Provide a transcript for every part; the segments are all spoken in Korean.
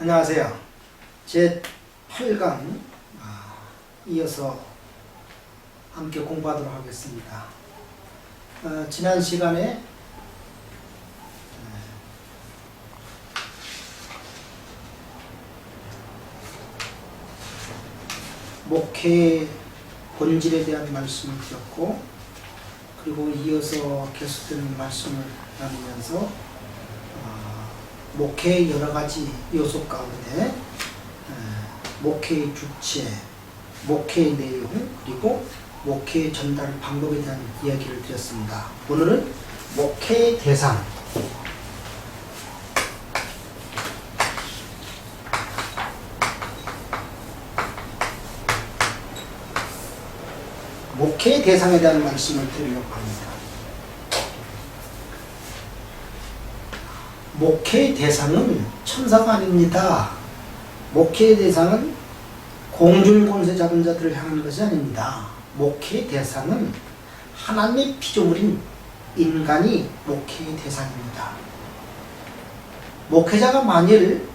안녕하세요. 제 8강 이어서 함께 공부하도록 하겠습니다. 지난 시간에 목회의 본질에 대한 말씀을 드렸고, 그리고 이어서 계속되는 말씀을 나누면서 목회의 여러 가지 요소 가운데 목회의 주체, 목회의 내용, 그리고 목회의 전달 방법에 대한 이야기를 드렸습니다. 오늘은 목회의 대상, 목회의 대상에 대한 말씀을 드리려고 합니다. 목회의 대상은 천사가 아닙니다. 목회의 대상은 공중 권세 잡은 자들을 향하는 것이 아닙니다. 목회의 대상은 하나님의 피조물인 인간이 목회의 대상입니다. 목회자가 만일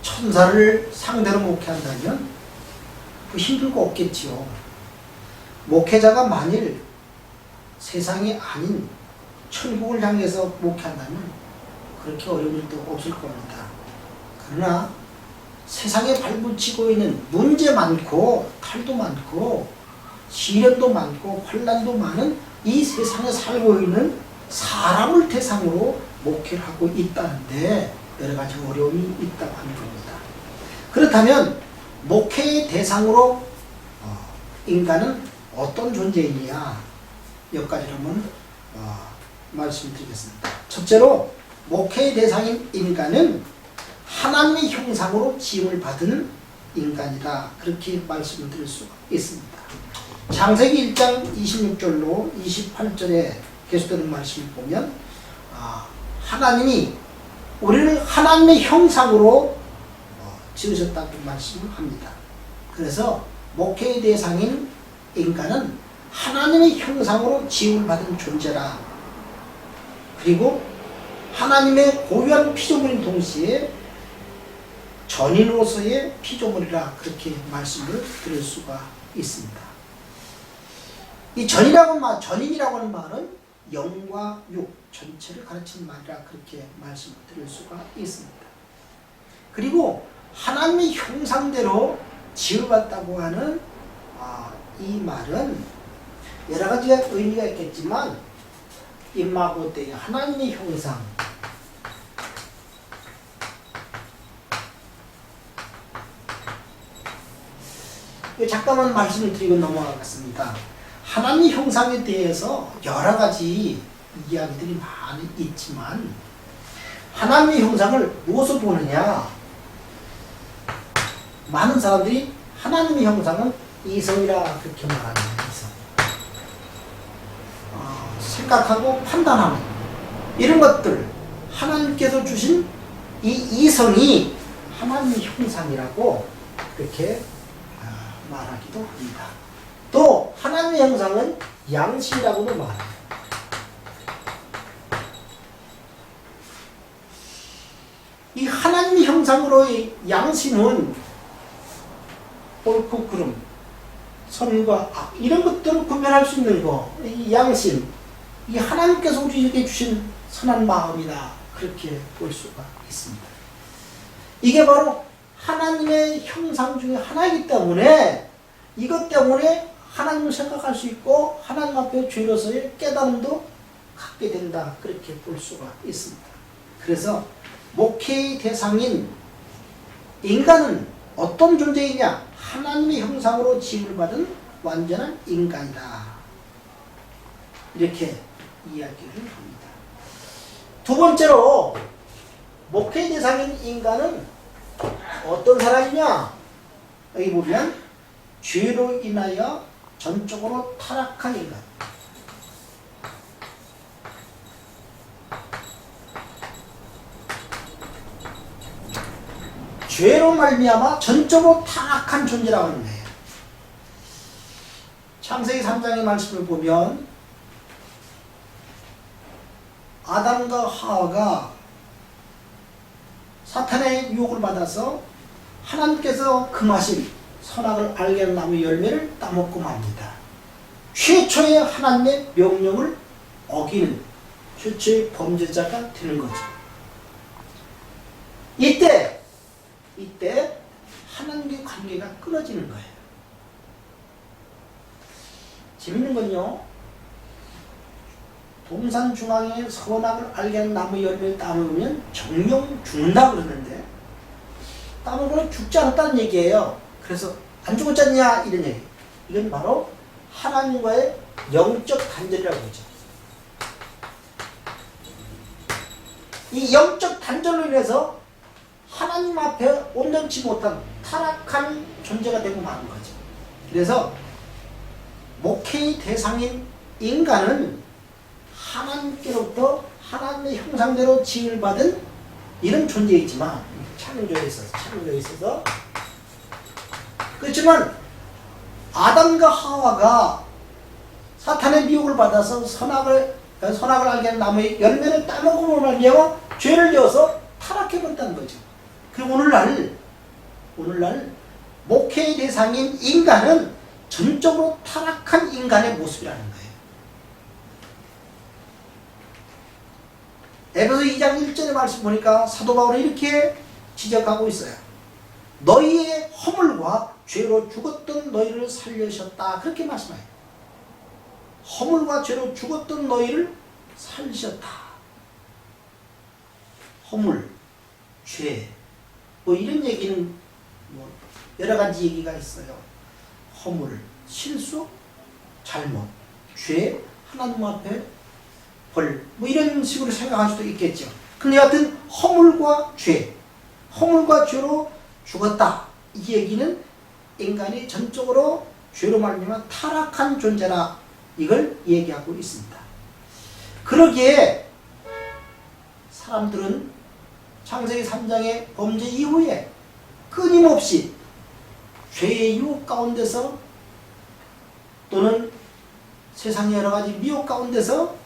천사를 상대로 목회한다면 힘들고 없겠지요. 목회자가 만일 세상이 아닌 천국을 향해서 목회한다면 그렇게 어려운 일도 없을 겁니다. 그러나 세상에 발붙이고 있는 문제 많고 탈도 많고 시련도 많고 환난도 많은 이 세상에 살고 있는 사람을 대상으로 목회를 하고 있다는데 여러 가지 어려움이 있다고 하는 겁니다. 그렇다면 목회의 대상으로 인간은 어떤 존재이냐, 몇 가지를 한번 말씀드리겠습니다. 첫째로 목회의 대상인 인간은 하나님의 형상으로 지음을 받은 인간이다, 그렇게 말씀을 드릴 수가 있습니다. 창세기 1장 26절로 28절에 계속되는 말씀을 보면 하나님이 우리를 하나님의 형상으로 지으셨다고 말씀을 합니다. 그래서 목회의 대상인 인간은 하나님의 형상으로 지음을 받은 존재라, 그리고 하나님의 고유한 피조물인 동시에 전인으로서의 피조물이라, 그렇게 말씀을 드릴 수가 있습니다. 이 전인이라고 하는 말은 영과 육 전체를 가르치는 말이라, 그렇게 말씀을 드릴 수가 있습니다. 그리고 하나님의 형상대로 지어봤다고 하는 이 말은 여러 가지 의미가 있겠지만, 임마고대의 하나님의 형상, 잠깐만 말씀을 드리고 넘어가겠습니다. 하나님의 형상에 대해서 여러 가지 이야기들이 많이 있지만, 하나님의 형상을 무엇으로 보느냐? 많은 사람들이 하나님의 형상은 이성이라 그렇게 말합니다. 이성. 생각하고 판단하는 이런 것들, 하나님께서 주신 이 이성이 하나님의 형상이라고 그렇게 말하기도 합니다. 또 하나님의 형상은 양심이라고도 말합니다. 이 하나님의 형상으로의 양심은 옳고 그름, 선과 악, 이런 것들을 구별할 수 있는 거, 이 양심, 이 하나님께서 우리에게 주신 선한 마음이다, 그렇게 볼 수가 있습니다. 이게 바로 하나님의 형상 중에 하나이기 때문에, 이것 때문에 하나님을 생각할 수 있고 하나님 앞에 죄로서의 깨달음도 갖게 된다, 그렇게 볼 수가 있습니다. 그래서 목회의 대상인 인간은 어떤 존재이냐? 하나님의 형상으로 지음을 받은 완전한 인간이다, 이렇게 이야기를 합니다. 두 번째로 목회의 대상인 인간은 어떤 사람이냐? 여기 보면 죄로 인하여 전적으로 타락한 인간, 죄로 말미암아 전적으로 타락한 존재라고 하는 거예요. 창세기 3장의 말씀을 보면 아담과 하와가 사탄의 유혹을 받아서 하나님께서 금하신 선악을 알게 하는 나무 열매를 따먹고 맙니다. 최초의 하나님의 명령을 어기는 최초의 범죄자가 되는 거죠. 이때 하나님과의 관계가 끊어지는 거예요. 재밌는 건요, 동산 중앙에 선악을 알게 하는 나무 열매를 따먹으면 정령 죽는다 그러는데, 따먹으면 죽지 않았다는 얘기예요. 그래서 안 죽었잖냐 이런 얘기. 이건 바로 하나님과의 영적 단절이라고 하죠. 이 영적 단절로 인해서 하나님 앞에 온전치 못한 타락한 존재가 되고 마는 거죠. 그래서 목회의 대상인 인간은 하나님께로부터 하나님의 형상대로 지음을 받은 이런 존재이지만, 창조에 있어서 그렇지만 아담과 하와가 사탄의 미혹을 받아서 선악을 알게 하는 나무의 열매를 따먹음으로 말미암아 죄를 지어서 타락해버렸다는 거죠. 그리고 오늘날 목회의 대상인 인간은 전적으로 타락한 인간의 모습이라는 거예요. 에베소 2장 1절의 말씀 보니까 사도 바울은 이렇게 지적하고 있어요. 너희의 허물과 죄로 죽었던 너희를 살리셨다. 그렇게 말씀해요. 허물과 죄로 죽었던 너희를 살리셨다. 허물, 죄, 뭐 이런 얘기는 뭐 여러 가지 얘기가 있어요. 허물, 실수, 잘못, 죄, 하나님 앞에 벌, 뭐 이런 식으로 생각할 수도 있겠죠. 근데 여하튼 허물과 죄로 죽었다. 이 얘기는 인간이 전적으로 죄로 말미암아 타락한 존재라, 이걸 얘기하고 있습니다. 그러기에 사람들은 창세기 3장의 범죄 이후에 끊임없이 죄의 유혹 가운데서 또는 세상의 여러 가지 미혹 가운데서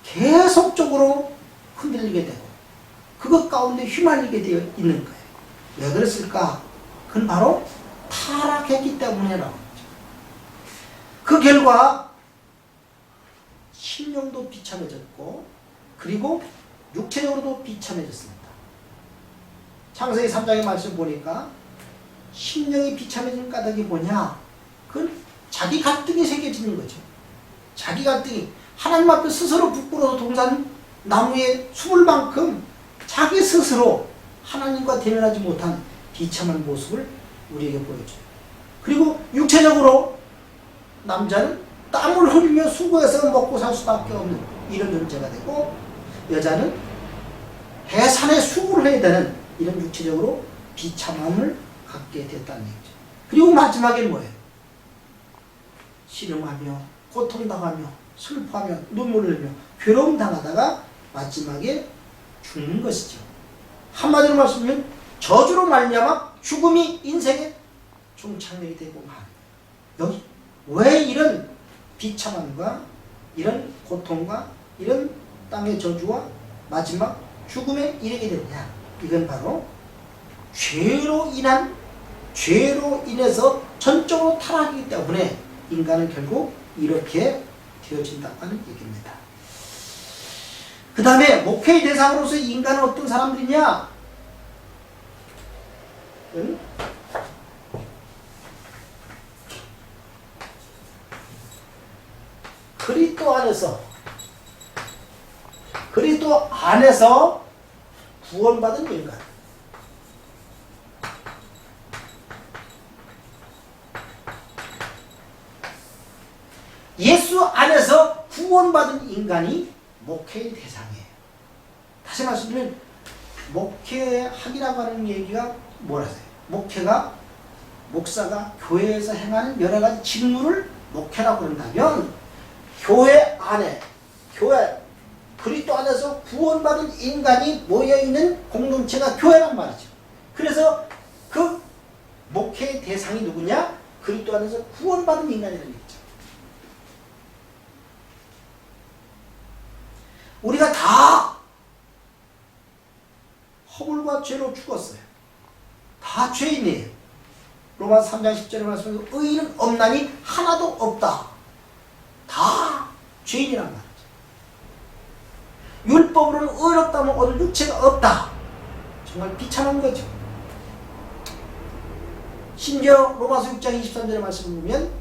계속적으로 흔들리게 되고 그것 가운데 휘말리게 되어 있는 거예요. 왜 그랬을까? 그건 바로 타락했기 때문이라고 하죠. 그 결과 심령도 비참해졌고 그리고 육체적으로도 비참해졌습니다. 창세기 3장의 말씀 보니까 심령이 비참해진 까닭이 뭐냐? 그건 자기 갈등이 새겨지는 거죠. 자기 갈등이 하나님 앞에 스스로 부끄러워서 동산 나무에 숨을 만큼 자기 스스로 하나님과 대면하지 못한 비참한 모습을 우리에게 보여줘요. 그리고 육체적으로 남자는 땀을 흘리며 수고해서 먹고 살 수밖에 없는 이런 존재가 되고, 여자는 해산에 수고를 해야 되는 이런 육체적으로 비참함을 갖게 됐다는 얘기죠. 그리고 마지막엔 뭐예요? 신음하며 고통당하며 슬퍼하며 눈물을 흘리며 괴로움 당하다가 마지막에 죽는 것이죠. 한마디로 말씀드리면 저주로 말미암아 죽음이 인생의 종착역이 되고 만. 여기 왜 이런 비참함과 이런 고통과 이런 땅의 저주와 마지막 죽음에 이르게 되느냐? 이건 바로 죄로 인해서 전적으로 타락하기 때문에 인간은 결국 이렇게 되어진다는 얘기입니다. 그 다음에 목회의 대상으로서 인간은 어떤 사람들이냐? 응? 그리스도 안에서 구원받은 인간. 예수 안에서 구원받은 인간이 목회의 대상이에요. 다시 말씀드리면 목회학이라고 하는 얘기가 뭐라세요? 목사가 교회에서 행하는 여러 가지 직무를 목회라고 한다면, 교회 그리스도 안에서 구원받은 인간이 모여있는 공동체가 교회란 말이죠. 그래서 그 목회의 대상이 누구냐? 그리스도 안에서 구원받은 인간이라는 얘기죠. 우리가 다 허물과 죄로 죽었어요. 다 죄인이에요. 로마서 3장 10절에 말씀하신 의인은 없나니 하나도 없다. 다 죄인이란 말이죠. 율법으로는 의롭다면 얻을 육체가 없다. 정말 비참한 거죠. 심지어 로마서 6장 23절의 말씀을 보면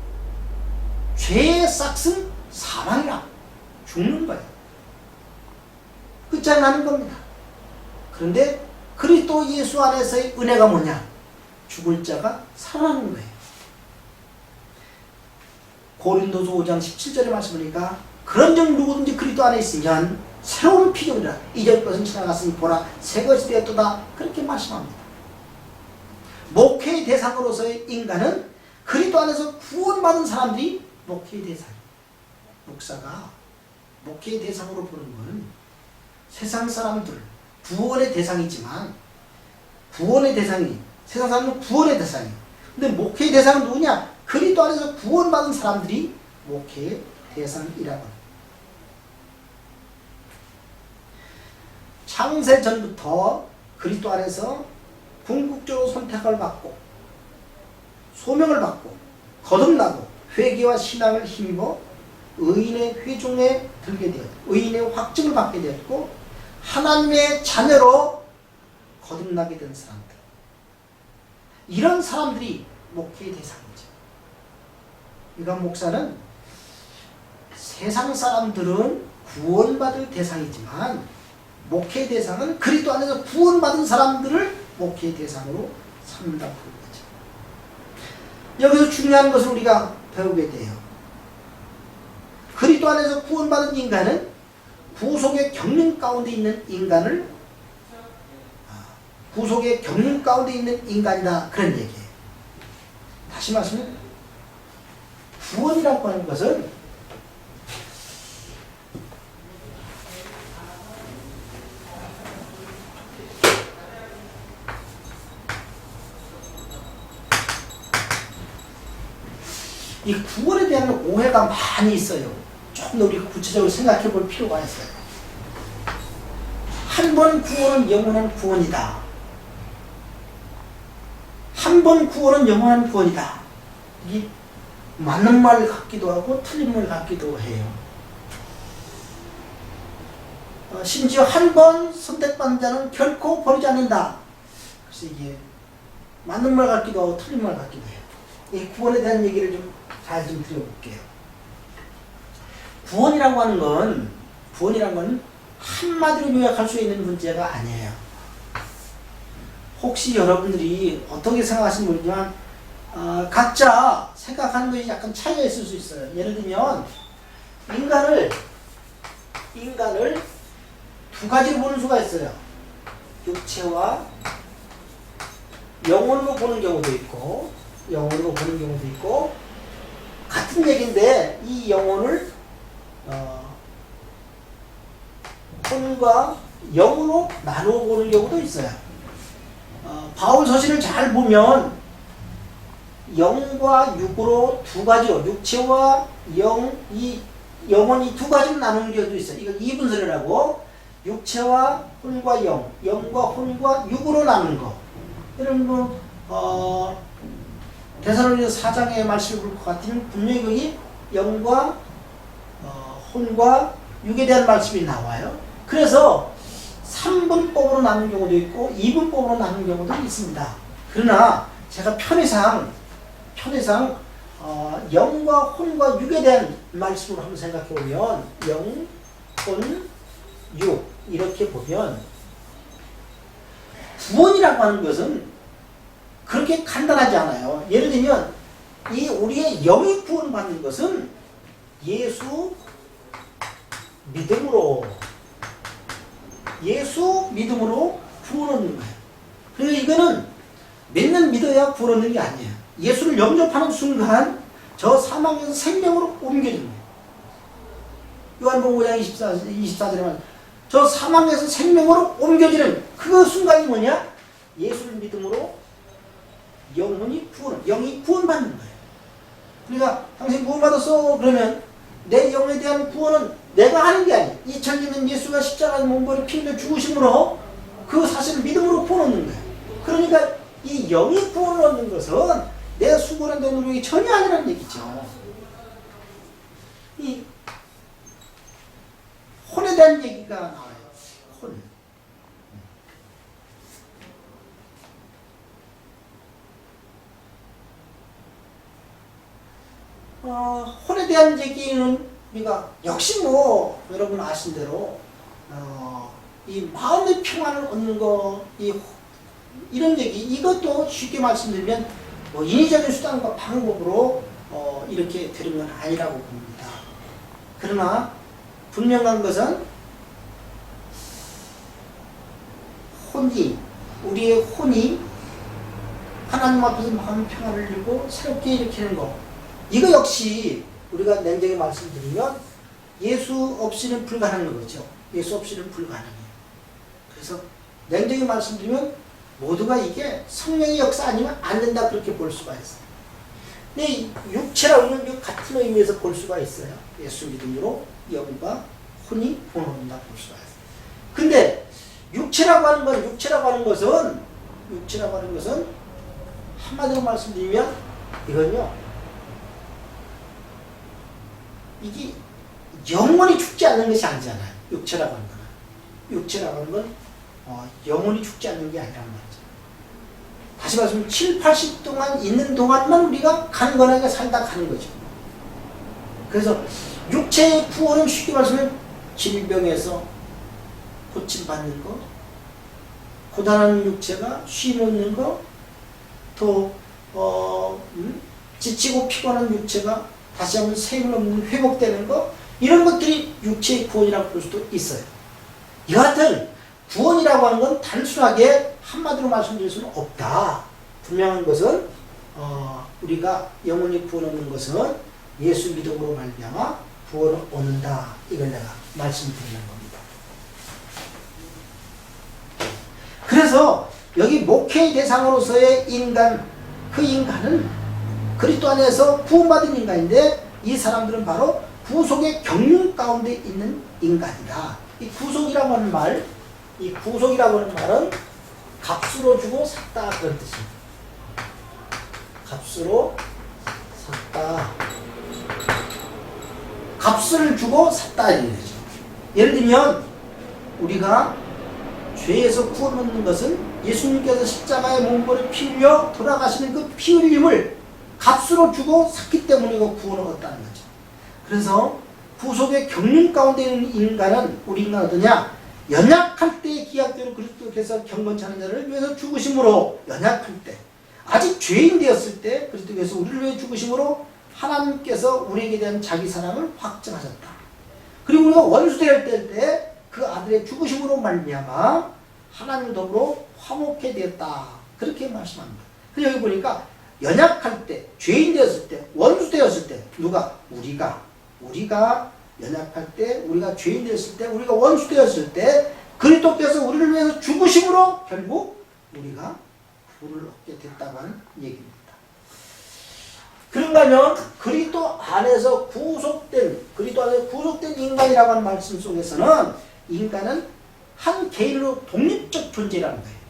죄의 싹은 사망이라. 죽는 거예요. 끝장나는 겁니다. 그런데 그리스도 예수 안에서의 은혜가 뭐냐? 죽을 자가 살아나는 거예요. 고린도서 5장 17절의 말씀이니까 그런즉 누구든지 그리스도 안에 있으면 새로운 피조물이라. 이전 것은 지나갔으니 보라 새 것이 되었도다. 그렇게 말씀합니다. 목회의 대상으로서의 인간은 그리스도 안에서 구원받은 사람들이 목회의 대상이에요. 목사가 목회의 대상으로 보는 건 세상 사람들 구원의 대상이지만 구원의 대상이 세상 사람은 구원의 대상이에요. 근데 목회의 대상은 누구냐? 그리스도 안에서 구원받은 사람들이 목회의 대상이라고 합니다. 창세 전부터 그리스도 안에서 궁극적으로 선택을 받고 소명을 받고 거듭나고 회개와 신앙을 힘입어 의인의 회중에 들게 되었고 의인의 확증을 받게 되었고 하나님의 자녀로 거듭나게 된 사람들, 이런 사람들이 목회의 대상이죠. 그러니까 목사는 세상 사람들은 구원받을 대상이지만 목회의 대상은 그리스도 안에서 구원받은 사람들을 목회의 대상으로 삼는다고 하는 거죠. 여기서 중요한 것을 우리가 배우게 돼요. 그리스도 안에서 구원받은 인간은 구속의 경륜 가운데 있는 인간을 구속의 경륜 가운데 있는 인간이다, 그런 얘기예요. 다시 말씀해 구원이라고 하는 것은 이 구원에 대한 오해가 많이 있어요. 좀 더 우리가 구체적으로 생각해 볼 필요가 있어요. 한 번 구원은 영원한 구원이다. 한 번 구원은 영원한 구원이다. 이게 맞는 말 같기도 하고 틀린 말 같기도 해요. 심지어 한 번 선택받은 자는 결코 버리지 않는다. 그래서 이게 맞는 말 같기도 하고 틀린 말 같기도 해요. 이 구원에 대한 얘기를 좀 잘 좀 드려볼게요. 구원이라고 하는 건 한마디로 요약할 수 있는 문제가 아니에요. 혹시 여러분들이 어떻게 생각하시는지 모르지만 각자 생각하는 것이 약간 차이가 있을 수 있어요. 예를 들면 인간을 두 가지로 보는 수가 있어요. 육체와 영혼으로 보는 경우도 있고 같은 얘기인데 이 영혼을 혼과 영으로 나누어 보는 경우도 있어요. 바울 서신을 잘 보면 영과 육으로 두 가지로 육체와 영혼이 두 가지로 나누는 경우도 있어요. 이거 이분설이라고 육체와 혼과 영과 혼과 육으로 나누는 거. 여러분 데살로니가서 4장의 말씀을 볼 것 같으면 분명히 거기 영과 혼과 육에 대한 말씀이 나와요. 그래서 3분법으로 나눈 경우도 있고 2분법으로 나눈 경우도 있습니다. 그러나 제가 편의상 영과 혼과 육에 대한 말씀으로 한번 생각해 보면 영, 혼, 육 이렇게 보면 구원이라고 하는 것은 그렇게 간단하지 않아요. 예를 들면 이 우리의 영이 구원받는 것은 예수 믿음으로 구원 얻는 거예요. 그래서 이거는 맨날 믿어야 구원 얻는 게 아니에요. 예수를 영접하는 순간 저 사망에서 생명으로 옮겨지는 거예요. 요한복음 5장 24절에 말하면 저 사망에서 생명으로 옮겨지는 그 순간이 뭐냐? 예수를 믿음으로 영이 구원받는 거예요. 그러니까 당신 구원받았어 그러면 내 영에 대한 구원은 내가 하는 게 아니에요. 2000년 예수가 십자가에 몸버려 피 흘려 죽으심으로 그 사실을 믿음으로 구원 얻는 거예요. 그러니까 이 영이 구원을 얻는 것은 내 수고나 내 노력이 전혀 아니라는 얘기죠. 이 혼에 대한 얘기가 나와요. 혼. 혼에 대한 얘기는 우리가 역시 뭐 여러분 아신 대로 이 마음의 평안을 얻는 거, 이런 얘기, 이것도 쉽게 말씀드리면 뭐 인위적인 수단과 방법으로 이렇게 되는 건 아니라고 봅니다. 그러나 분명한 것은 우리의 혼이 하나님 앞에서 마음 평안을 이루고 새롭게 일으키는 것, 이거 역시 우리가 냉정히 말씀드리면 예수 없이는 불가능한 거죠. 예수 없이는 불가능해요. 그래서 냉정히 말씀드리면 모두가 이게 성령의 역사 아니면 안 된다, 그렇게 볼 수가 있어요. 근데 육체라고는 같은 의미에서 볼 수가 있어요. 예수 믿음으로 영과 혼이 구원한다 볼 수가 있어요. 근데 육체라고 하는 것은 한마디로 말씀드리면 이건요, 이게 영원히 죽지 않는 것이 아니잖아요. 육체라고 하는 건 영원히 죽지 않는 게 아니란 말이죠. 다시 말하면 7, 80 동안 있는 동안만 우리가 강건하게 살다 가는 거죠. 그래서 육체의 구원은 쉽게 말하면 질병에서 고침받는 거, 고단한 육체가 쉼 얻는 거, 또 지치고 피곤한 육체가 다시 한번 샘을 없는 회복되는 거, 이런 것들이 육체의 구원이라고 볼 수도 있어요. 여하튼 구원이라고 하는 건 단순하게 한마디로 말씀드릴 수는 없다. 분명한 것은 우리가 영원히 구원 얻는 것은 예수 믿음으로 말미암아 구원을 얻는다. 이걸 내가 말씀드리는 겁니다. 그래서 여기 목회의 대상으로서의 인간, 그 인간은 그리스도 안에서 구원받은 인간인데, 이 사람들은 바로 구속의 경륜 가운데 있는 인간이다. 이 구속이라고 하는 말은 값으로 주고 샀다, 그런 뜻입니다. 값으로 샀다. 값을 주고 샀다, 이런 거죠. 예를 들면 우리가 죄에서 구원 얻는 것은 예수님께서 십자가에 몸부를 피 흘려 돌아가시는 그 피 흘림을 값으로 주고 샀기 때문에 구원을 얻었다는 거죠. 그래서 구속의 경륜 가운데 있는 인간은, 우리 인간은 어떠냐? 연약할 때 기약대로 그리스도께서 경건치 않은 자를 위해서 죽으심으로, 연약할 때, 아직 죄인 되었을 때 그리스도께서 우리를 위해 죽으심으로 하나님께서 우리에게 대한 자기 사랑을 확증하셨다. 그리고 우리가 원수 되었을 때 그 아들의 죽으심으로 말미암아 하나님 더불어 화목해 되었다, 그렇게 말씀합니다. 그래서 여기 보니까 연약할 때, 죄인 되었을 때, 원수 되었을 때, 누가? 우리가 연약할 때, 우리가 죄인 되었을 때, 우리가 원수 되었을 때 그리스도께서 우리를 위해서 죽으심으로 결국 우리가 구원을 얻게 됐다고 하는 얘기입니다. 그런가 하면 그리스도 안에서 구속된 인간이라고 하는 말씀 속에서는 인간은 한 개인으로 독립적 존재라는 거예요.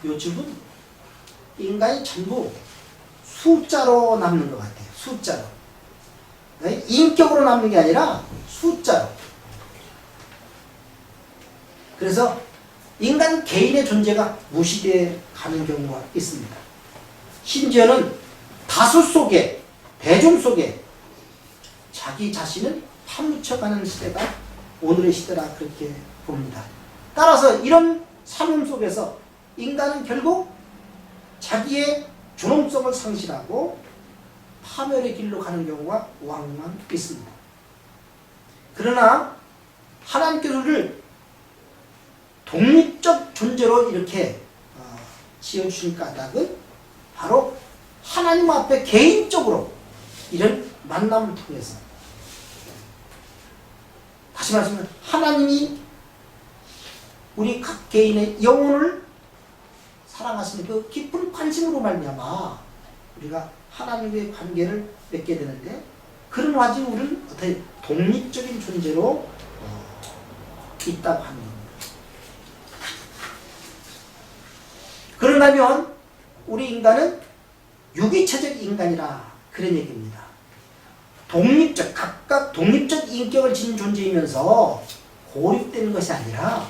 요즘은 인간이 전부 숫자로 남는 것 같아요. 숫자로. 인격으로 남는 게 아니라 숫자로. 그래서 인간 개인의 존재가 무시되어 가는 경우가 있습니다. 심지어는 다수 속에, 대중 속에 자기 자신을 파묻혀가는 시대가 오늘의 시대라 그렇게 봅니다. 따라서 이런 삶 속에서 인간은 결국 자기의 존엄성을 상실하고 파멸의 길로 가는 경우가 왕왕 있습니다. 그러나 하나님께서 우리를 독립적 존재로 이렇게 지어주신 까닭은 바로 하나님 앞에 개인적으로 이런 만남을 통해서, 다시 말하면 하나님이 우리 각 개인의 영혼을 사랑하시는 그 깊은 관심으로 말미암아 우리가 하나님과의 관계를 맺게 되는데, 그런 와중에 우리는 어떻게 독립적인 존재로 있다고 하는 겁니다. 그런가 하면 우리 인간은 유기체적 인간이라 그런 얘기입니다. 독립적, 각각 독립적 인격을 지닌 존재이면서 고립된 것이 아니라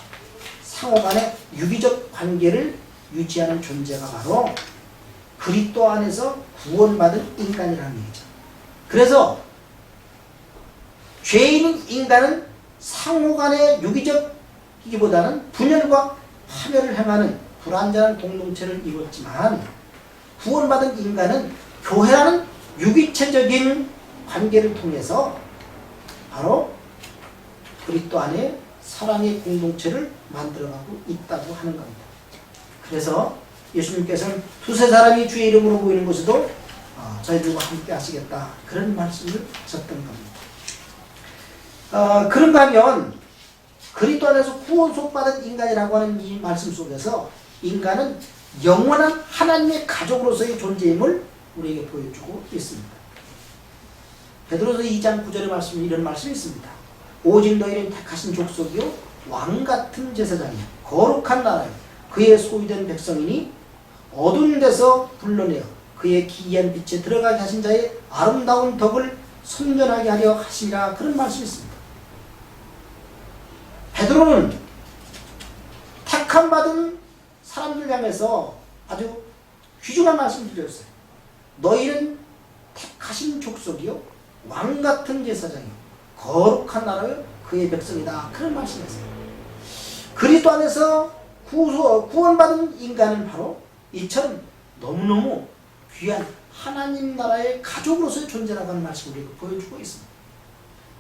상호 간의 유기적 관계를 유지하는 존재가 바로 그리스도 안에서 구원받은 인간이라는 얘기죠. 그래서 죄인인 인간은 상호 간의 유기적이기보다는 분열과 파멸을 행하는 불완전한 공동체를 이뤘지만 구원받은 인간은 교회라는 유기체적인 관계를 통해서 바로 그리스도 안에 사랑의 공동체를 만들어가고 있다고 하는 겁니다. 그래서 예수님께서는 두세 사람이 주의 이름으로 모이는 곳에도 저희들과 함께 하시겠다 그런 말씀을 하셨던 겁니다. 그런가 하면 그리스도 안에서 구원속받은 인간이라고 하는 이 말씀 속에서 인간은 영원한 하나님의 가족으로서의 존재임을 우리에게 보여주고 있습니다. 베드로서 2장 9절의 말씀에 이런 말씀이 있습니다. 오직 너희는 택하신 족속이요 왕같은 제사장이요 거룩한 나라요 그의 소유된 백성이니 어두운 데서 불러내어 그의 기이한 빛에 들어가게 하신 자의 아름다운 덕을 선전하게 하려 하시니라 그런 말씀이 있습니다. 베드로는 택함받은 사람들 향해서 아주 귀중한 말씀을 드렸어요. 너희는 택하신 족속이요 왕같은 제사장이요 거룩한 나라요 그의 백성이다 그런 말씀이었어요. 그리스도 안에서 구원받은 인간은 바로 이처럼 너무너무 귀한 하나님 나라의 가족으로서의 존재라고 하는 말씀을 우리가 보여주고 있습니다.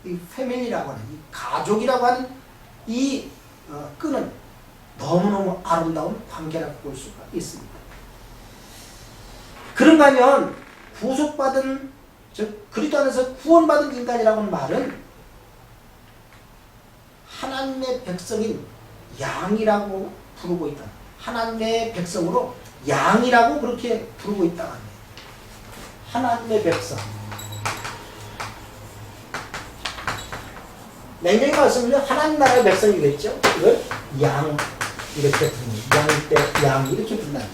이 패밀리라고 하는 이 가족이라고 하는 이 끈은 너무너무 아름다운 관계라고 볼 수가 있습니다. 그런가 하면 구속받은 즉 그리스도 안에서 구원받은 인간이라고 하는 말은 하나님의 백성인 양이라고 부르고 있다. 하나님의 백성으로 양이라고 그렇게 부르고 있다고 합니다. 하나님의 백성. 냉정히 말씀드리면 하나님 나라의 백성이겠죠. 이걸 양 이렇게 부릅니다. 양일 때 양 이렇게 부른다는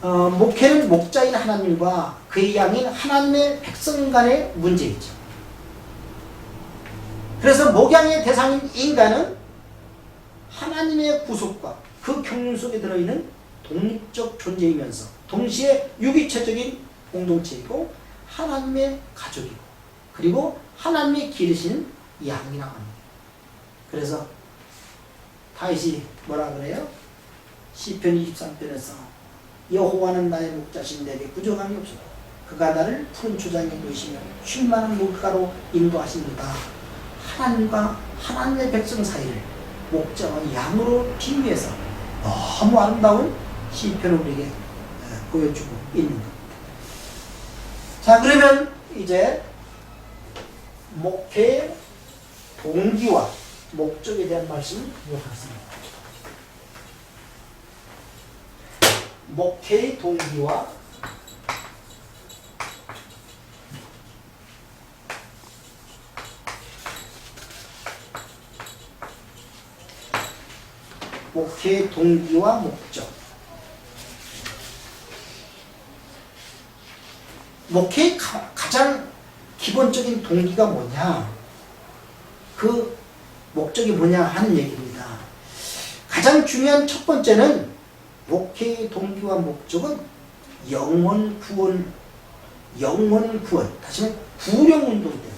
거죠. 목회는 목자인 하나님과 그의 양인 하나님의 백성 간의 문제이죠. 그래서 목양의 대상인 인간은 하나님의 구속과 그 경륜 속에 들어있는 독립적 존재이면서 동시에 유기체적인 공동체이고 하나님의 가족이고 그리고 하나님의 기르신 양이라고 합니다. 그래서 다윗이 뭐라 그래요? 시편 23편에서 여호와는 나의 목자신 내게 부족함이 없소서 그가 나를 푸른 초장에 놓으시며 쉴 만한 물가로 인도하십니다. 하나님과 하나님의 백성 사이를 목자와 양으로 비유해서 너무 아름다운 시편을 우리에게 보여주고 있는 겁니다. 자, 그러면 이제 목회의 동기와 목적에 대한 말씀을 하겠습니다. 목회의 동기와 목회의 동기와 목적. 목회의 가장 기본적인 동기가 뭐냐? 그 목적이 뭐냐 하는 얘기입니다. 가장 중요한 첫 번째는 목회의 동기와 목적은 영원 구원, 다시 말해 구령 운동입니다.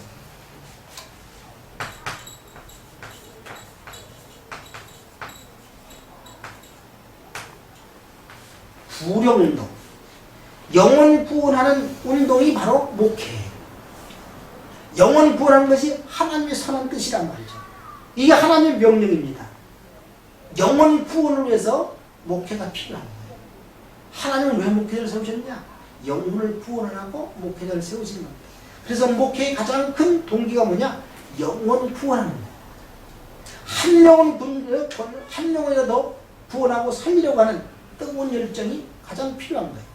구령 운동. 영원 구원하는 운동이 바로 목회예요. 영원 구원하는 것이 하나님의 선한 뜻이란 말이죠. 이게 하나님의 명령입니다. 영원 구원을 위해서 목회가 필요한 거예요. 하나님은 왜 목회자를 세우셨냐? 영혼을 구원하라고 목회자를 세우신 겁니다. 그래서 목회의 가장 큰 동기가 뭐냐? 영혼 구원하는 거예요. 한 영혼이라도 구원하고 살리려고 하는 뜨거운 열정이 가장 필요한 거예요.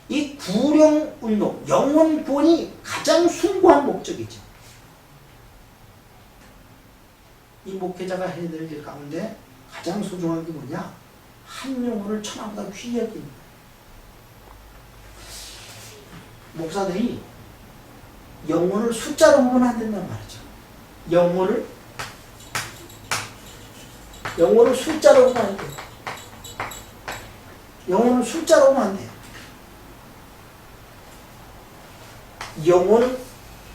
이 구령 운동, 영혼 구원이 가장 숭고한 목적이죠. 이 목회자가 해야 될 일 가운데 가장 소중한 게 뭐냐? 한 영혼을 천하보다 귀히 여깁니다. 목사들이 영혼을 숫자로 보면 안 된단 말이죠. 영혼을 숫자로 보면 안 돼요. 영혼을 숫자로 보면 안 돼요. 영혼은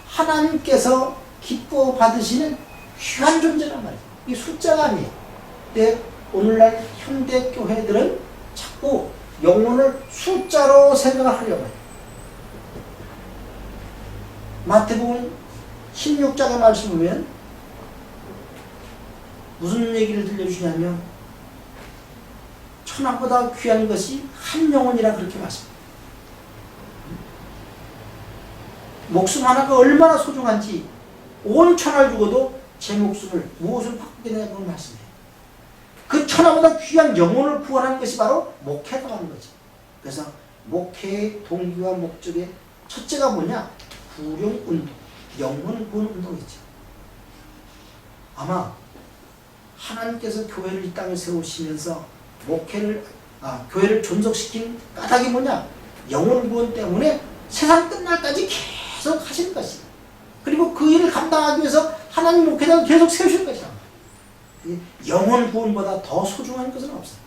하나님께서 기뻐 받으시는 귀한 존재란 말이에요. 이 숫자가 아니에요. 근데 오늘날 현대 교회들은 자꾸 영혼을 숫자로 생각을 하려고 해요. 마태복음 16장의 말씀을 보면 무슨 얘기를 들려주시냐면 천하보다 귀한 것이 한 영혼이라 그렇게 말씀합니다. 목숨 하나가 얼마나 소중한지 온 천하를 죽어도 제 목숨을 무엇을 바꾸겠느냐 그걸 말씀해요. 그 천하보다 귀한 영혼을 구원하는 것이 바로 목회라고 하는 거죠. 그래서 목회의 동기와 목적의 첫째가 뭐냐? 구령 운동, 영혼 구원 운동이죠. 아마 하나님께서 교회를 이 땅에 세우시면서 교회를 존속시킨 까닭이 뭐냐? 영혼 구원 때문에 세상 끝날까지 계속 하시는 것이다. 그리고 그 일을 감당하기 위해서 하나님 목회자를 계속 세우시는 것이다. 영혼 구원보다 더 소중한 것은 없어요.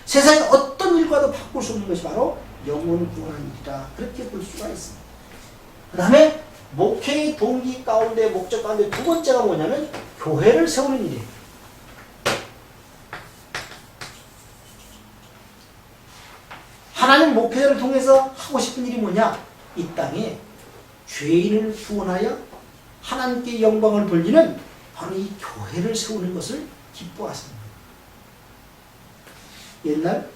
세상의 어떤 일과도 바꿀 수 없는 것이 바로 영혼 구원하는 일이다. 그렇게 볼 수가 있습니다. 그 다음에 목회의 동기 가운데 목적 가운데 두 번째가 뭐냐면 교회를 세우는 일이에요. 하나님 목회자를 통해서 하고 싶은 일이 뭐냐? 이 땅에 죄인을 구원하여 하나님께 영광을 돌리는 바로 이 교회를 세우는 것을 기뻐하십니다. 옛날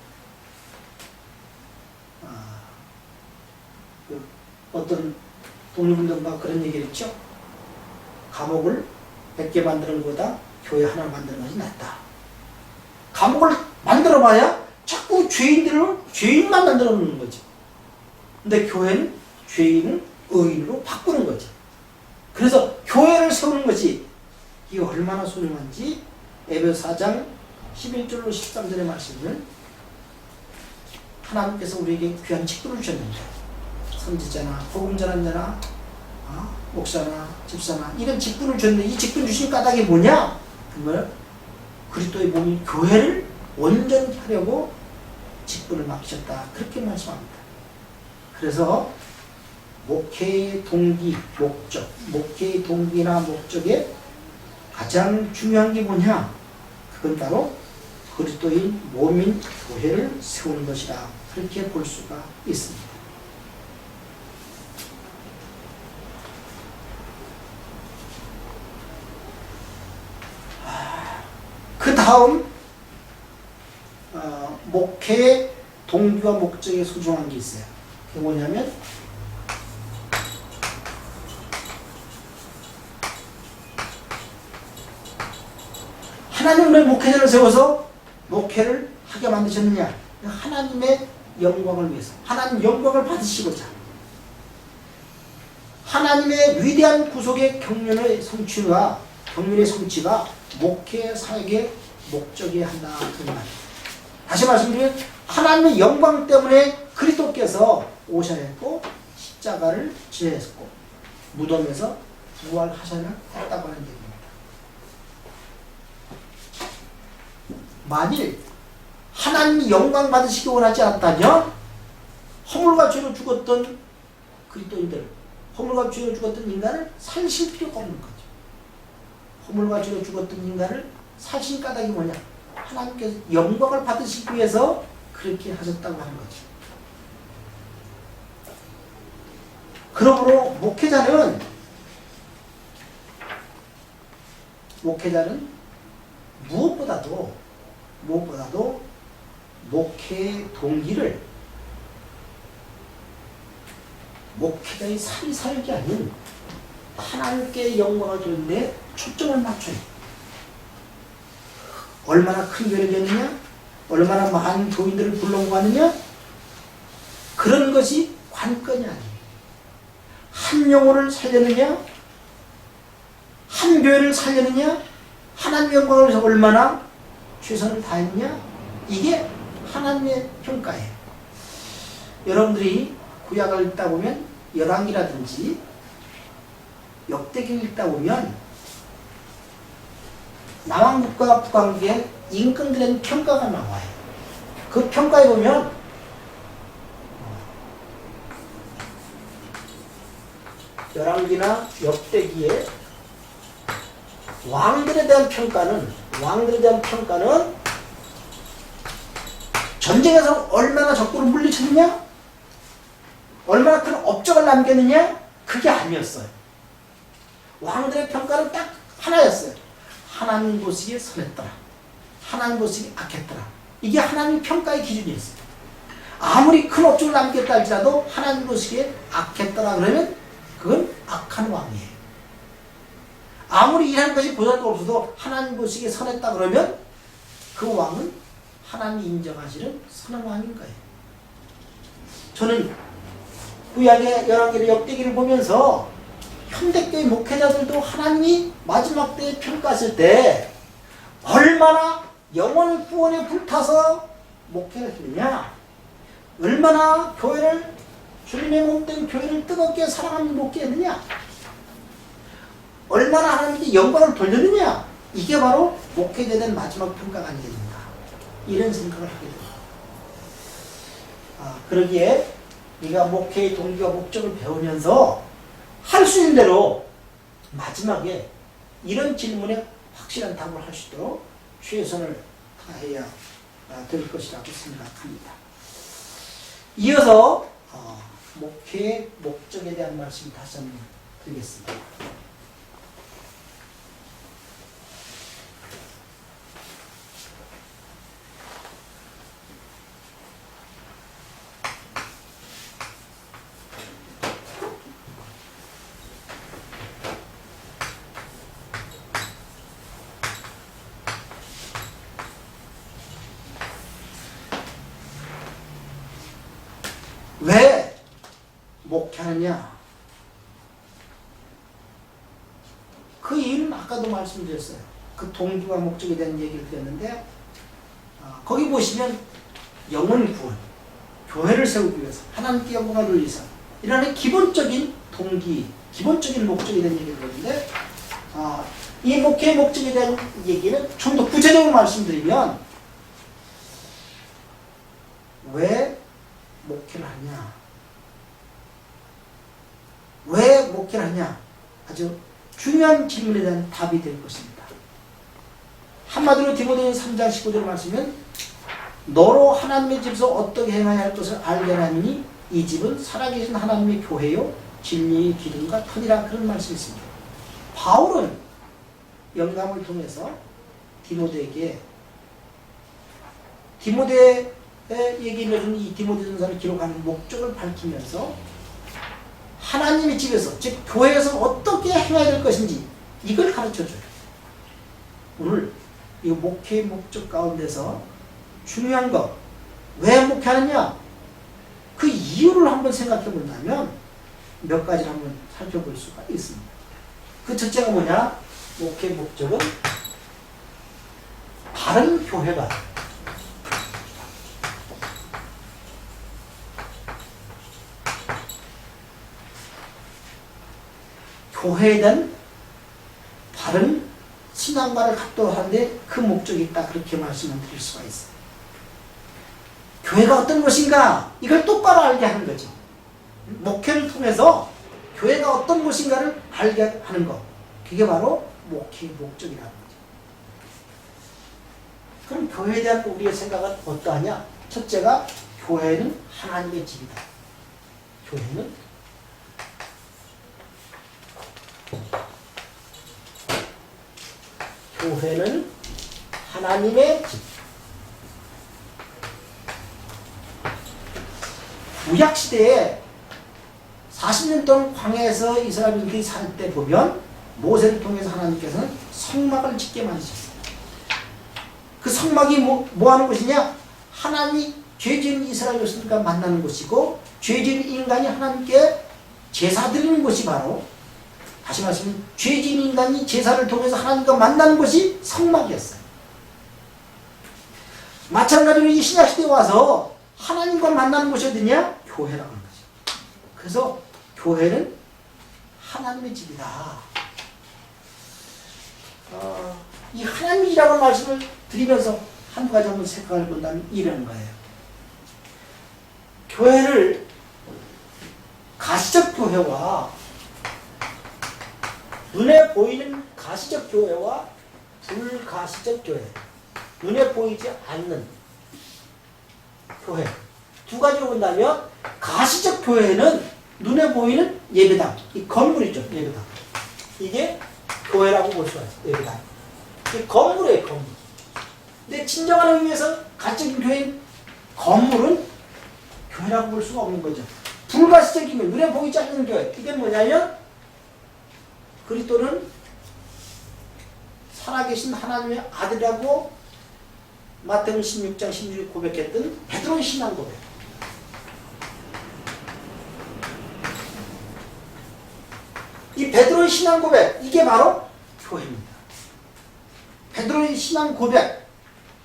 어떤 독립운동가 그런 얘기를 했죠. 감옥을 100개 만드는 것보다 교회 하나 만드는 것이 낫다. 감옥을 만들어봐야 자꾸 죄인만 만들어 놓는 거죠. 근데 교회는 죄인을 의인으로 바꾸는 거죠. 그래서 교회를 세우는 것이 이게 얼마나 소중한지 에베소 4장 11절로 13절의 말씀을 하나님께서 우리에게 귀한 직분을 주셨는데 선지자나 복음 전환자나 목사나 집사나 이런 직분을 주셨는데 이 직분 주신 까닭이 뭐냐? 그걸 그리스도의 몸인 교회를 온전히 하려고 직분을 맡기셨다. 그렇게 말씀합니다. 그래서 목회의 동기, 목적, 목회의 동기나 목적에 가장 중요한 게 뭐냐? 그건 바로 그리스도인 몸인 교회를 세우는 것이다. 그렇게 볼 수가 있습니다. 그 다음 목회의 동기와 목적에 소중한 게 있어요. 그게 뭐냐면 하나님은 왜 목회자를 세워서 목회를 하게 만드셨느냐? 하나님의 영광을 위해서, 하나님 영광을 받으시고자, 하나님의 위대한 구속의 경륜의 성취가 목회 사역의 목적이어야 한다. 그 말이에요. 다시 말씀드리면 하나님의 영광 때문에 그리스도께서 오셔야 했고 십자가를 지어야 했고 무덤에서 부활하셔야 했다고 하는 얘기입니다. 만일 하나님이 영광 받으시기 원하지 않았다면 허물과 죄로 죽었던 그리스도인들, 허물과 죄로 죽었던 인간을 살실 필요가 없는 거죠. 허물과 죄로 죽었던 인간을 살신 까닭이 뭐냐? 하나님께서 영광을 받으시기 위해서 그렇게 하셨다고 하는 거죠. 그러므로 목회자는 무엇보다도 목회의 동기를 목회자의 삶이 살기 아닌 하나님께 영광을 주는데 초점을 맞춰요. 얼마나 큰 교회를 졌느냐? 얼마나 많은 교인들을 불러모았느냐? 이것이 관건이 아닙니다. 한 영혼을 살려느냐, 한 교회를 살려느냐, 하나님의 영광을 위해서 얼마나 최선을 다했느냐, 이게 하나님의 평가예요. 여러분들이 구약을 읽다 보면 열왕기라든지 역대기를 읽다 보면 남왕국과 북왕국의 임금들의 평가가 나와요. 그 평가에 보면 열왕기나 역대기에 왕들에 대한 평가는 전쟁에서 얼마나 적군을 물리쳤느냐, 얼마나 큰 업적을 남겼느냐, 그게 아니었어요. 왕들의 평가는 딱 하나였어요. 하나님 보시기에 선했더라, 하나님 보시기에 악했더라. 이게 하나님 평가의 기준이었어요. 아무리 큰 업적을 남겼다 할지라도 하나님 보시기에 악했더라 그러면 그건 악한 왕이에요. 아무리 일한 것이 보잘것 없어도 하나님 보시기에 선했다 그러면 그 왕은 하나님이 인정하시는 선한 왕인 거예요. 저는 구약의 열왕기를 역대기를 보면서 현대교회 목회자들도 하나님이 마지막 때에 평가하실 때 얼마나 영혼 구원에 불타서 목회를 했느냐, 얼마나 교회를, 주님의 몸된 교회를 뜨겁게 사랑하며 목회했느냐, 얼마나 하나님께 영광을 돌렸느냐, 이게 바로 목회자에 대한 마지막 평가가 아니겠는가, 이런 생각을 하게 됩니다. 그러기에 우리가 목회의 동기와 목적을 배우면서 할 수 있는 대로 마지막에 이런 질문에 확실한 답을 할 수 있도록 최선을 다해야 될 것이라고 생각합니다. 이어서 목회의 목적에 대한 말씀 다시 한번 드리겠습니다. 왜 목회하느냐? 그 이유는 아까도 말씀드렸어요. 그 동기와 목적에 대한 얘기를 드렸는데, 거기 보시면 영혼 구원, 교회를 세우기 위해서, 하나님께 영광을 돌리기 위해서, 이런 기본적인 동기, 기본적인 목적에 대한 얘기를 드렸는데, 이 목회의 목적에 대한 얘기는 좀 더 구체적으로 말씀드리면, 왜 목회를 하냐? 왜 목회를 하냐? 아주 중요한 질문에 대한 답이 될 것입니다. 한마디로 디모데전서 3장 19절 말씀은 너로 하나님의 집에서 어떻게 행해야 할 것을 알게 하나니 이 집은 살아계신 하나님의 교회요 진리의 기둥과 터니라, 그런 말씀이 있습니다. 바울은 영감을 통해서 디모데에게 디모데의 얘기를 해준 이 디모데전서를 기록하는 목적을 밝히면서 하나님의 집에서, 즉 교회에서 어떻게 행해야 될 것인지 이걸 가르쳐줘요. 오늘 이 목회의 목적 가운데서 중요한 것, 왜 목회하느냐? 그 이유를 한번 생각해 본다면 몇 가지를 한번 살펴볼 수가 있습니다. 그 첫째가 뭐냐? 목회의 목적은 바른 교회가, 교회에 대한 바른 신앙관을 갖도록 하는데 그 목적이 있다, 그렇게 말씀을 드릴 수가 있어요. 교회가 어떤 것인가, 이걸 똑바로 알게 하는 거죠. 목회를 통해서 교회가 어떤 것인가를 알게 하는 것, 그게 바로 목회의 목적이라는 거죠. 그럼 교회에 대한 우리의 생각은 어떠하냐? 첫째가 교회는 하나님의 집이다. 교회는 하나님의 집. 구약시대에 40년 동안 광야에서 이스라엘인들이 살 때 보면 모세를 통해서 하나님께서는 성막을 짓게 만드셨어요. 그 성막이 뭐 하는 곳이냐? 하나님이 죄 지은 이스라엘 백성들과 만나는 곳이고, 죄진 인간이 하나님께 제사 드리는 것이 바로, 다시 말하면 죄진 인간이 제사를 통해서 하나님과 만나는 것이 성막이었어요. 마찬가지로 이 신약시대에 와서 하나님과 만나는 것이 어디냐? 교회라고 하는 거죠. 그래서 교회는 하나님의 집이다. 이 하나님이라고 말씀을 드리면서 한두 가지 한번 생각을 본다면 이런 거예요. 교회를 가시적 교회와 눈에 보이는 가시적 교회와 불가시적 교회, 눈에 보이지 않는 교회 두 가지로 본다면, 가시적 교회는 눈에 보이는 예배당, 이 건물이죠. 예배당, 이게 교회라고 볼 수가 있어요. 예배당, 이 건물이에요. 건물. 근데 진정한 의미에서 가시적인 교회인 건물은 교회라고 볼 수가 없는 거죠. 불가시적이면 눈에 보이지 않는 교회, 이게 뭐냐면 그리스도는 살아계신 하나님의 아들이라고 마태복음 16장 16절 고백했던 베드로의 신앙 고백. 이 베드로의 신앙 고백, 이게 바로 교회입니다. 베드로의 신앙 고백,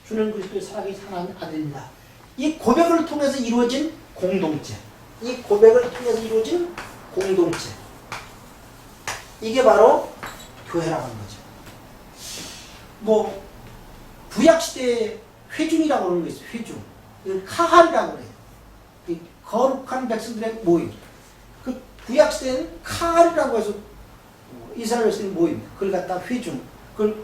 주는 그리스도의 살아계신 하나님의 아들입니다. 이 고백을 통해서 이루어진 공동체, 이 고백을 통해서 이루어진 공동체, 이게 바로 교회라고 하는 거죠. 뭐 구약시대에 회중이라고 하는 거 있어요. 회중, 카할이라고 해요. 이 거룩한 백성들의 모임. 그 구약시대에는 카할이라고 해서 이스라엘 백성들의 모임, 그걸 갖다 회중, 그걸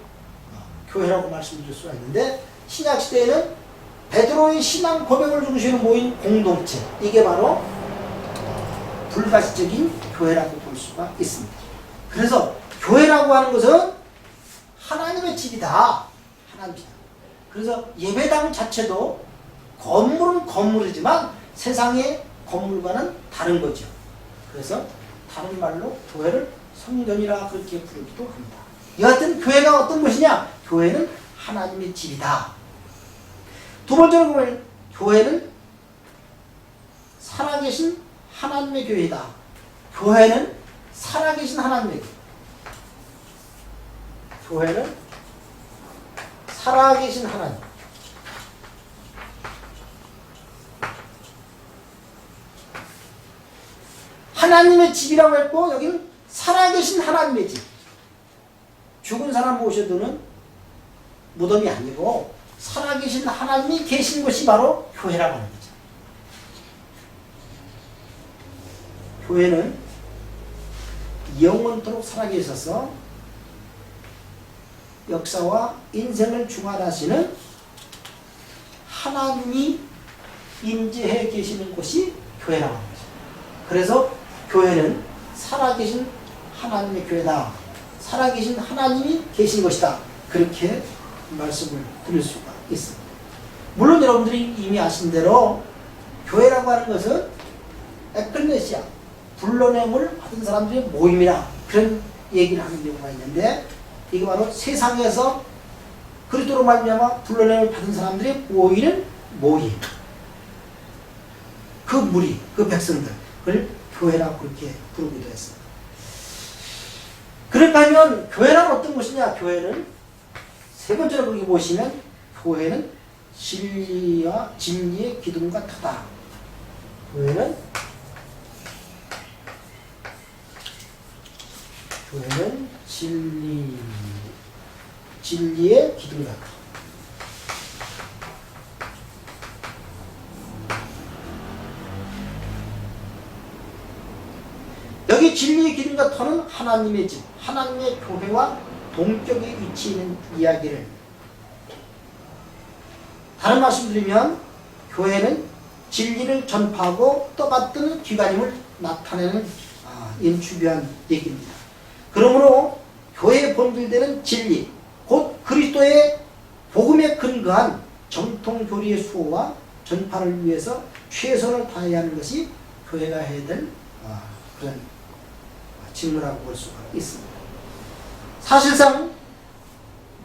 교회라고 말씀드릴 수가 있는데, 신약시대에는 베드로의 신앙 고백을 중심으로 모인 공동체, 이게 바로 불가시적인 교회라고 볼 수가 있습니다. 그래서 교회라고 하는 것은 하나님의 집이다. 하나님의 집. 그래서 예배당 자체도 건물은 건물이지만 세상의 건물과는 다른 거죠. 그래서 다른 말로 교회를 성전이라 그렇게 부르기도 합니다. 여하튼 교회가 어떤 것이냐? 교회는 하나님의 집이다. 두 번째로 보면 교회는 살아계신 하나님의 교회이다. 교회는 살아계신 하나님의 교회. 교회는 살아계신 하나님. 하나님의 집이라고 했고, 여기는 살아계신 하나님의 집. 죽은 사람 모셔두는 무덤이 아니고 살아계신 하나님이 계신 것이 바로 교회라고 하는 거죠. 교회는 영원토록 살아계셔서 역사와 인생을 중화하시는 하나님이 임재해 계시는 곳이 교회라고 하는 거죠. 그래서 교회는 살아계신 하나님의 교회다. 살아계신 하나님이 계신 것이다. 그렇게 말씀을 드릴 수가 있습니다. 물론 여러분들이 이미 아신 대로 교회라고 하는 것은 에클레시아, 불러냄을 받은 사람들의 모임이라 그런 얘기를 하는 경우가 있는데, 이게 바로 세상에서 그리스도로 말미암아 불러냄을 받은 사람들의 모이는 모임, 그 무리, 그 백성들을 교회라고 그렇게 부르기도 했습니다. 그렇게 하면 교회란 어떤 것이냐? 교회는 세 번째로 거기 보시면 교회는 진리와 진리의 기둥과 터다. 교회는 진리의 기둥과 터. 여기 진리의 기둥과 터는 하나님의 집, 하나님의 교회와 동격에 위치해 있는 이야기를, 다른 말씀 드리면 교회는 진리를 전파하고 떠받드는 기관임을 나타내는 연출한 얘기입니다. 그러므로 교회에 본질되는 진리, 곧 그리스도의 복음에 근거한 정통 교리의 수호와 전파를 위해서 최선을 다해야 하는 것이 교회가 해야 될 그런 직무라고 볼 수가 있습니다. 사실상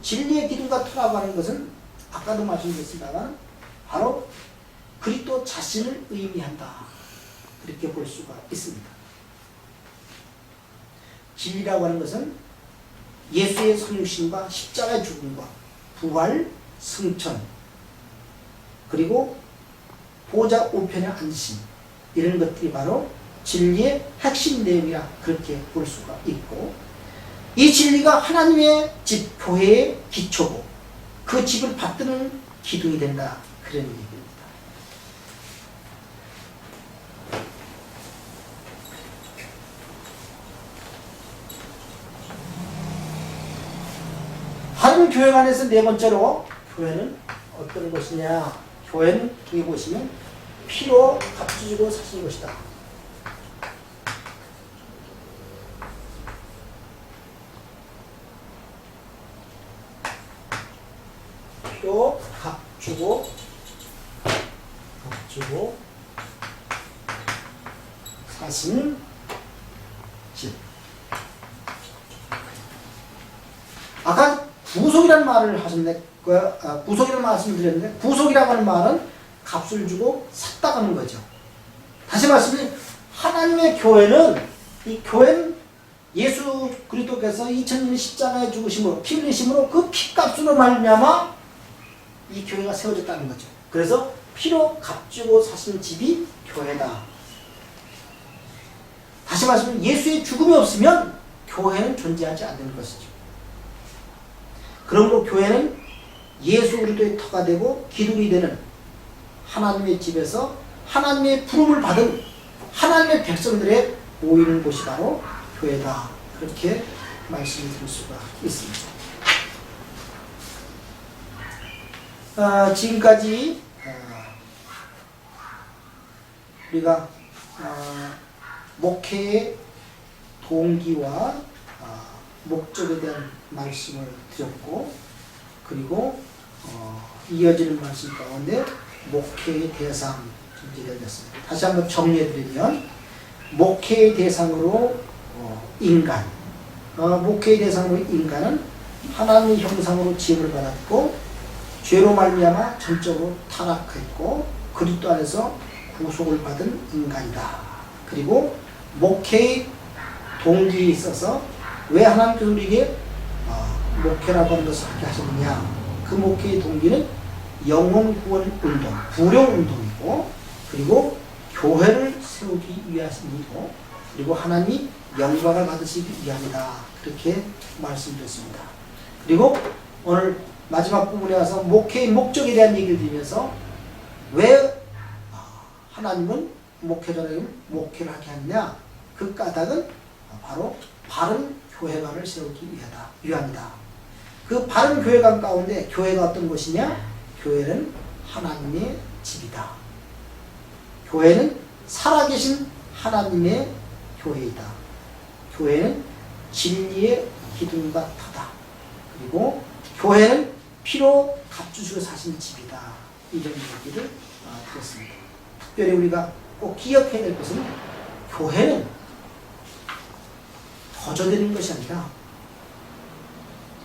진리의 기둥과 터라고 하는 것은 아까도 말씀드렸습니다만 바로 그리스도 자신을 의미한다. 그렇게 볼 수가 있습니다. 진리라고 하는 것은 예수의 성육신과 십자가의 죽음과 부활, 승천, 그리고 보좌 우편에 앉으심, 이런 것들이 바로 진리의 핵심 내용이라 그렇게 볼 수가 있고, 이 진리가 하나님의 집, 교회의 기초고 그 집을 받드는 기둥이 된다, 그런 얘기입니다. 하나님 교회 안에서 네 번째로, 교회는 어떤 것이냐? 교회는 여기 보시면 피로 값주고 사신 것이다. 피로 값주고 사신 집. 아까 구속이라는 말을 하셨네. 구속이라는 말씀을 드렸는데, 구속이라고 하는 말은 값을 주고 샀다 하는 거죠. 다시 말씀드리면 하나님의 교회는, 이 교회는 예수 그리스도께서 2000년 십자가에 죽으심으로, 피 흘리심으로 그 피값으로 말미암아 이 교회가 세워졌다는 거죠. 그래서 피로 값주고 사신 집이 교회다. 다시 말씀드리면 예수의 죽음이 없으면 교회는 존재하지 않는 것이죠. 그러므로 교회는 예수 그리스도의 터가 되고 기둥이 되는 하나님의 집에서 하나님의 부름을 받은 하나님의 백성들의 모이는 곳이 바로 교회다. 그렇게 말씀을 드릴 수가 있습니다. 지금까지 우리가 목회의 동기와 목적에 대한 말씀을 드렸고, 그리고 이어지는 말씀 가운데 목회의 대상 준비되었습니다. 다시 한번 정리해드리면, 목회의 대상으로 인간, 목회의 대상으로 인간은 하나님의 형상으로 지음을 받았고 죄로 말미암아 전적으로 타락했고 그리스도 안에서 구속을 받은 인간이다. 그리고 목회의 동기에 있어서 왜 하나님께서 우리에게 목회라고 하는 것을 하게 하셨느냐? 그 목회의 동기는 영혼 구원 운동, 부령 운동이고, 그리고 교회를 세우기 위함이고, 그리고 하나님이 영광을 받으시기 위함이다. 그렇게 말씀드렸습니다. 그리고 오늘 마지막 부분에 와서 목회의 목적에 대한 얘기를 드리면서 왜 하나님은 목회자를 목회를 하게 하느냐? 그 까닭은 바로 바른 교회관을 세우기 위함이다. 그 바른 교회관 가운데 교회가 어떤 것이냐? 교회는 하나님의 집이다. 교회는 살아계신 하나님의 교회이다. 교회는 진리의 기둥과 터다. 그리고 교회는 피로 값주시고 사신 집이다. 이런 얘기를 드렸습니다. 특별히 우리가 꼭 기억해야 될 것은, 교회는 거저되는 것이 아니라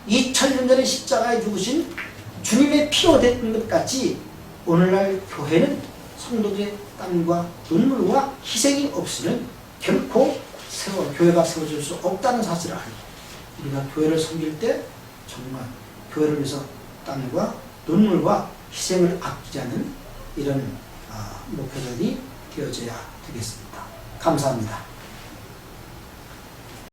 2000년 전에 십자가에 죽으신 주님의 피로 된 것 같이 오늘날 교회는 성도들의 땀과 눈물과 희생이 없이는 결코 교회가 세워질 수 없다는 사실을 알고, 우리가 교회를 섬길 때 정말 교회를 위해서 땀과 눈물과 희생을 아끼지 않는 이런 목회자들이 되어져야 되겠습니다. 감사합니다.